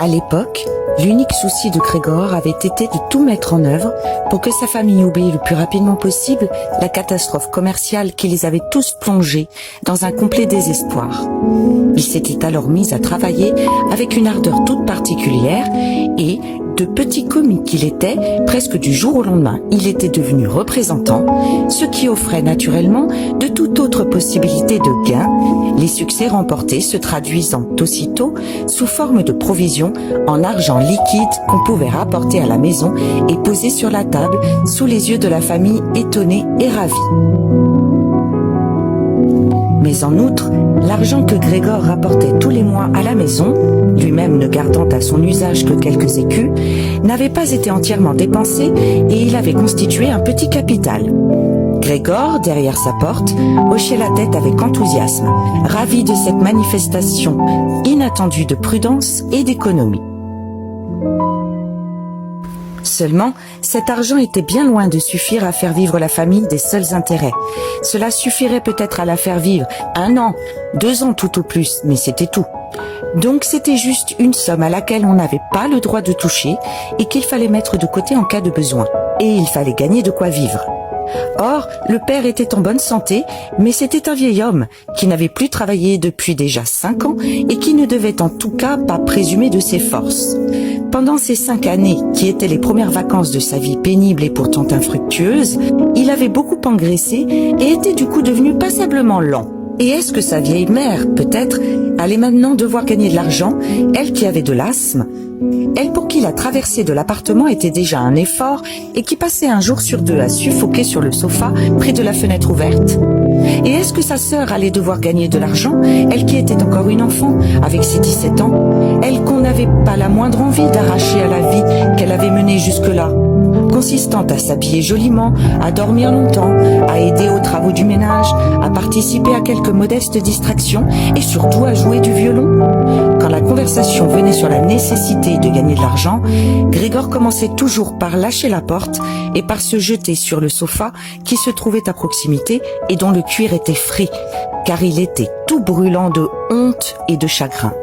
À l'époque, l'unique souci de Grégor avait été de tout mettre en œuvre pour que sa famille oublie le plus rapidement possible la catastrophe commerciale qui les avait tous plongés dans un complet désespoir. Il s'était alors mis à travailler avec une ardeur toute particulière et, de petit commis qu'il était, presque du jour au lendemain, il était devenu représentant, ce qui offrait naturellement de toute autre possibilité de gain, les succès remportés se traduisant aussitôt sous forme de provisions en argent liquide qu'on pouvait rapporter à la maison et poser sur la table sous les yeux de la famille étonnée et ravie. Mais en outre, l'argent que Grégor rapportait tous les mois à la maison, lui-même ne gardant à son usage que quelques écus, n'avait pas été entièrement dépensé et il avait constitué un petit capital. Grégor, derrière sa porte, hochait la tête avec enthousiasme, ravi de cette manifestation inattendue de prudence et d'économie. Seulement, cet argent était bien loin de suffire à faire vivre la famille des seuls intérêts. Cela suffirait peut-être à la faire vivre 1 an, 2 ans tout au plus, mais c'était tout. Donc c'était juste une somme à laquelle on n'avait pas le droit de toucher et qu'il fallait mettre de côté en cas de besoin. Et il fallait gagner de quoi vivre. Or, le père était en bonne santé, mais c'était un vieil homme qui n'avait plus travaillé depuis déjà 5 ans et qui ne devait en tout cas pas présumer de ses forces. Pendant ces 5 années, qui étaient les premières vacances de sa vie pénible et pourtant infructueuse, il avait beaucoup engraissé et était du coup devenu passablement lent. Et est-ce que sa vieille mère, peut-être, allait maintenant devoir gagner de l'argent, elle qui avait de l'asthme, elle pour qui la traversée de l'appartement était déjà un effort et qui passait un jour sur 2 à suffoquer sur le sofa près de la fenêtre ouverte? Et est-ce que sa sœur allait devoir gagner de l'argent, elle qui était encore une enfant, avec ses 17 ans, elle qu'on n'avait pas la moindre envie d'arracher à la vie qu'elle avait menée jusque-là, consistant à s'habiller joliment, à dormir longtemps, à aider aux travaux du ménage, à participer à quelques modestes distractions et surtout à jouer du violon? Quand la conversation venait sur la nécessité de gagner de l'argent, Grégor commençait toujours par lâcher la porte et par se jeter sur le sofa qui se trouvait à proximité et dont le cuir était frais, car il était tout brûlant de honte et de chagrin.